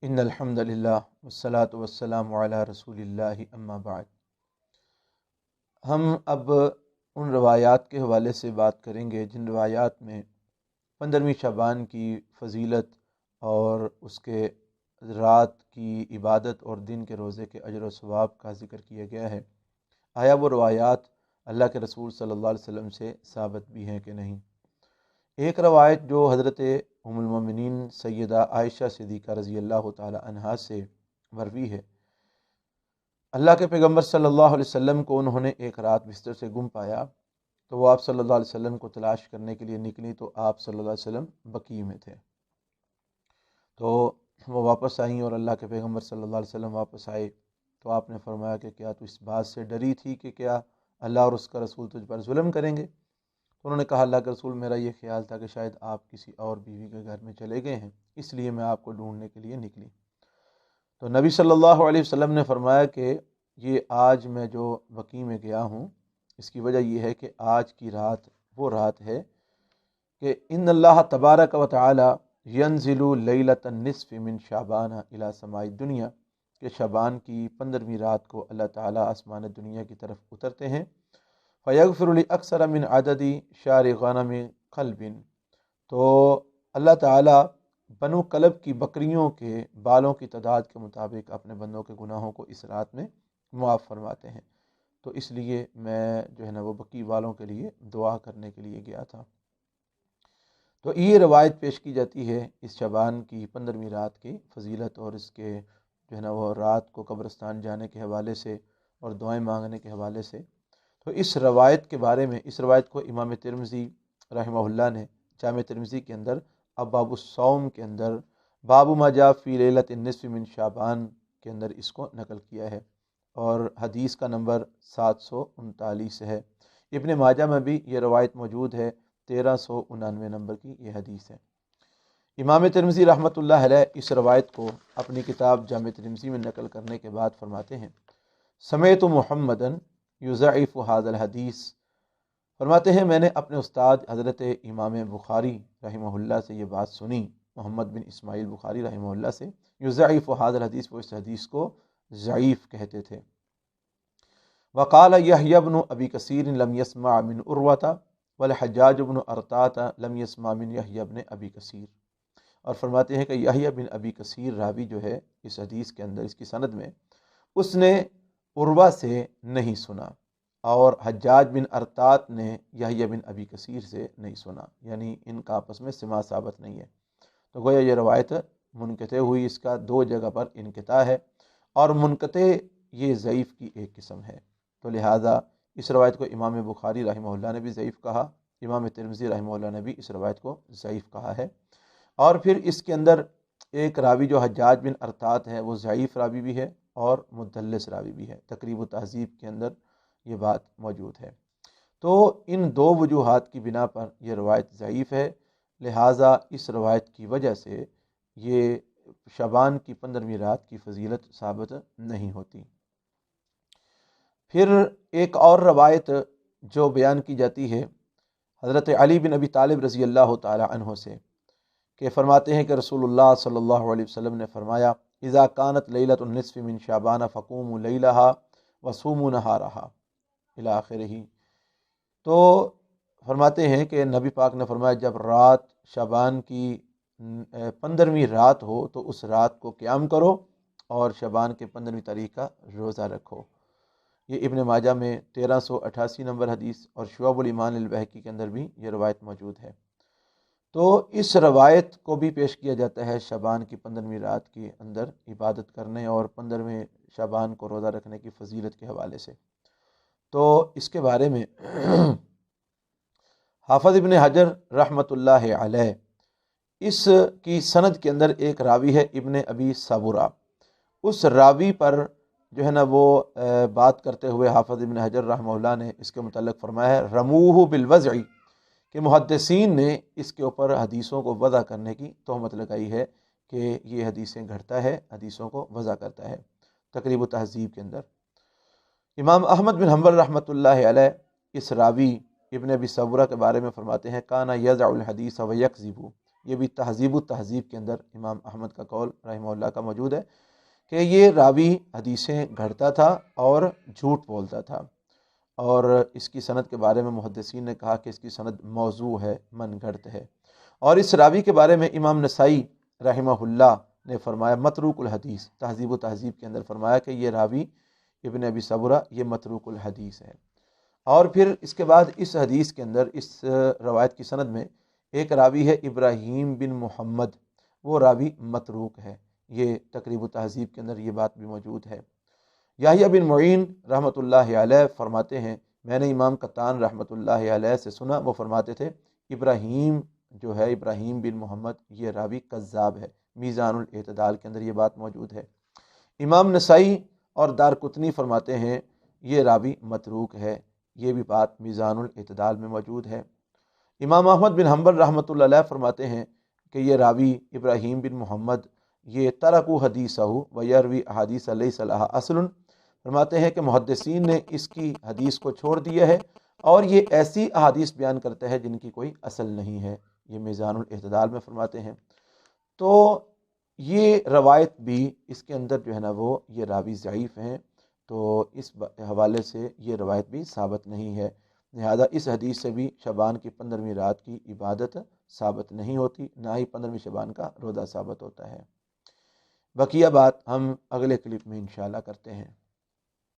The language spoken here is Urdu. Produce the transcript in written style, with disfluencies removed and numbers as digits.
ان الحمد للہ والصلاة والسلام علی رسول اللہ اما بعد۔ ہم اب ان روایات کے حوالے سے بات کریں گے جن روایات میں 15ویں شعبان کی فضیلت اور اس کے رات کی عبادت اور دن کے روزے کے اجر و ثواب کا ذکر کیا گیا ہے۔ آیا وہ روایات اللہ کے رسول صلی اللہ علیہ وسلم سے ثابت بھی ہیں کہ نہیں؟ ایک روایت جو حضرت ام المومنین سیدہ عائشہ صدیقہ رضی اللہ تعالی عنہا سے مروی ہے، اللہ کے پیغمبر صلی اللہ علیہ وسلم کو انہوں نے ایک رات بستر سے گم پایا تو وہ آپ صلی اللہ علیہ وسلم کو تلاش کرنے کے لیے نکلی تو آپ صلی اللہ علیہ وسلم بقیع میں تھے۔ تو وہ واپس آئیں اور اللہ کے پیغمبر صلی اللہ علیہ وسلم واپس آئے تو آپ نے فرمایا کہ کیا تو اس بات سے ڈری تھی کہ کیا اللہ اور اس کا رسول تجھ پر ظلم کریں گے؟ تو انہوں نے کہا اللہ کے رسول، میرا یہ خیال تھا کہ شاید آپ کسی اور بیوی کے گھر میں چلے گئے ہیں، اس لیے میں آپ کو ڈھونڈنے کے لیے نکلی۔ تو نبی صلی اللہ علیہ وسلم نے فرمایا کہ یہ آج میں جو بقیع میں گیا ہوں اس کی وجہ یہ ہے کہ آج کی رات وہ رات ہے کہ ان اللہ تبارک و تعالی ینزل لیلۃ النصف من شعبان الی سماء الدنیا، کہ شعبان کی 15ویں رات کو اللہ تعالیٰ آسمان دنیا کی طرف اترتے ہیں۔ فیغفر لاکثر من عدد شعر غنم قلب، تو اللہ تعالیٰ بنو کلب کی بکریوں کے بالوں کی تعداد کے مطابق اپنے بندوں کے گناہوں کو اس رات میں معاف فرماتے ہیں۔ تو اس لیے میں جو ہے نا وہ بقیع والوں کے لیے دعا کرنے کے لیے گیا تھا۔ تو یہ روایت پیش کی جاتی ہے اس شعبان کی 15ویں رات کی فضیلت اور اس کے جو ہے نا وہ رات کو قبرستان جانے کے حوالے سے اور دعائیں مانگنے کے حوالے سے۔ تو اس روایت کے بارے میں، اس روایت کو امام ترمذی رحمہ اللہ نے جامع ترمذی کے اندر ابواب الصوم کے اندر باب ما جاء فی لیلۃ النصف من شعبان کے اندر اس کو نقل کیا ہے اور حدیث کا نمبر 739 ہے۔ ابن ماجہ میں بھی یہ روایت موجود ہے، 1399 نمبر کی یہ حدیث ہے۔ امام ترمذی رحمۃ اللہ علیہ اس روایت کو اپنی کتاب جامع ترمذی میں نقل کرنے کے بعد فرماتے ہیں، سمعت محمدً یضعف هذا الحدیث، فرماتے ہیں میں نے اپنے استاد حضرت امام بخاری رحمہ اللہ سے یہ بات سنی، محمد بن اسماعیل بخاری رحمہ اللہ سے، یضعف هذا الحدیث، وہ اس حدیث کو ضعیف کہتے تھے۔ وقال یحیی بن ابی کثیر لم یسمع من عروۃ والحجاج بن ارطاۃ لم یسمع من یحیی بن ابی کثیر، اور فرماتے ہیں کہ یحیی بن ابی کثیر راوی جو ہے اس حدیث کے اندر، اس کی سند میں، اس نے عروہ سے نہیں سنا اور حجاج بن ارطاط نے یحیی بن ابی کثیر سے نہیں سنا، یعنی ان کا آپس میں سماع ثابت نہیں ہے۔ تو گویا یہ روایت منقطع ہوئی، اس کا 2 جگہ پر انقطاع ہے اور منقطع یہ ضعیف کی ایک قسم ہے۔ تو لہٰذا اس روایت کو امام بخاری رحمہ اللہ نے بھی ضعیف کہا، امام ترمذی رحمہ اللہ نے بھی اس روایت کو ضعیف کہا ہے۔ اور پھر اس کے اندر ایک راوی جو حجاج بن ارطاط ہے وہ ضعیف راوی بھی ہے اور مدلس راوی بھی ہے، تقریب و تہذیب کے اندر یہ بات موجود ہے۔ تو ان 2 وجوہات کی بنا پر یہ روایت ضعیف ہے، لہٰذا اس روایت کی وجہ سے یہ شعبان کی 15ویں رات کی فضیلت ثابت نہیں ہوتی۔ پھر ایک اور روایت جو بیان کی جاتی ہے حضرت علی بن ابی طالب رضی اللہ تعالی عنہ سے، کہ فرماتے ہیں کہ رسول اللہ صلی اللہ علیہ وسلم نے فرمایا، اذا کانت لیلۃ النصف من شعبان فقوموا لیلہا وصوموا نہارہا الی آخرہ۔ تو فرماتے ہیں کہ نبی پاک نے فرمایا جب رات شعبان کی 15ویں رات ہو تو اس رات کو قیام کرو اور شعبان کے 15ویں تاریخ کا روزہ رکھو۔ یہ ابن ماجہ میں 1388 نمبر حدیث اور شعب الایمان البیہقی کے اندر بھی یہ روایت موجود ہے۔ تو اس روایت کو بھی پیش کیا جاتا ہے شعبان کی 15ویں رات کے اندر عبادت کرنے اور 15ویں شعبان کو روزہ رکھنے کی فضیلت کے حوالے سے۔ تو اس کے بارے میں حافظ ابن حجر رحمۃ اللہ علیہ، اس کی سند کے اندر ایک راوی ہے ابن ابی صبورہ، اس راوی پر جو ہے نا وہ بات کرتے ہوئے حافظ ابن حجر رحمہ اللہ نے اس کے متعلق فرمایا ہے، رموہ بالوضع، کہ محدثین نے اس کے اوپر حدیثوں کو وضع کرنے کی تہمت لگائی ہے کہ یہ حدیثیں گھڑتا ہے، حدیثوں کو وضع کرتا ہے، تقریب و تہذیب کے اندر۔ امام احمد بن حنبل رحمۃ اللہ علیہ اس راوی ابن ابی صبورہ کے بارے میں فرماتے ہیں، کانا یضع الحدیث ویکذب، یہ بھی تہذیب و تہذیب کے اندر امام احمد کا قول رحمہ اللہ کا موجود ہے کہ یہ راوی حدیثیں گھڑتا تھا اور جھوٹ بولتا تھا، اور اس کی سند کے بارے میں محدثین نے کہا کہ اس کی سند موضوع ہے، من گھڑت ہے۔ اور اس راوی کے بارے میں امام نسائی رحمہ اللہ نے فرمایا متروک الحدیث، تہذیب و تہذیب کے اندر فرمایا کہ یہ راوی ابن ابی صبرہ یہ متروک الحدیث ہے۔ اور پھر اس کے بعد اس حدیث کے اندر اس روایت کی سند میں ایک راوی ہے ابراہیم بن محمد، وہ راوی متروک ہے، یہ تقریب و تہذیب کے اندر یہ بات بھی موجود ہے۔ یحییٰ بن معین رحمۃ اللہ علیہ فرماتے ہیں میں نے امام قطان رحمۃ اللہ علیہ سے سنا، وہ فرماتے تھے ابراہیم جو ہے ابراہیم بن محمد یہ راوی کذاب ہے، میزان الاعتدال کے اندر یہ بات موجود ہے۔ امام نسائی اور دارقطنی فرماتے ہیں یہ راوی متروک ہے، یہ بھی بات میزان الاعتدال میں موجود ہے۔ امام احمد بن حنبل رحمۃ اللہ علیہ فرماتے ہیں کہ یہ راوی ابراہیم بن محمد یہ ترکو حدیثہ ویروی احادیث لیس لہا اصل، فرماتے ہیں کہ محدثین نے اس کی حدیث کو چھوڑ دیا ہے اور یہ ایسی احادیث بیان کرتا ہے جن کی کوئی اصل نہیں ہے، یہ میزان الاعتدال میں فرماتے ہیں۔ تو یہ روایت بھی اس کے اندر جو ہے نا وہ یہ راوی ضعیف ہیں، تو اس حوالے سے یہ روایت بھی ثابت نہیں ہے، لہذا اس حدیث سے بھی شعبان کی 15ویں رات کی عبادت ثابت نہیں ہوتی، نہ ہی 15ویں شعبان کا روزہ ثابت ہوتا ہے۔ بقیہ بات ہم اگلے کلپ میں انشاءاللہ کرتے ہیں۔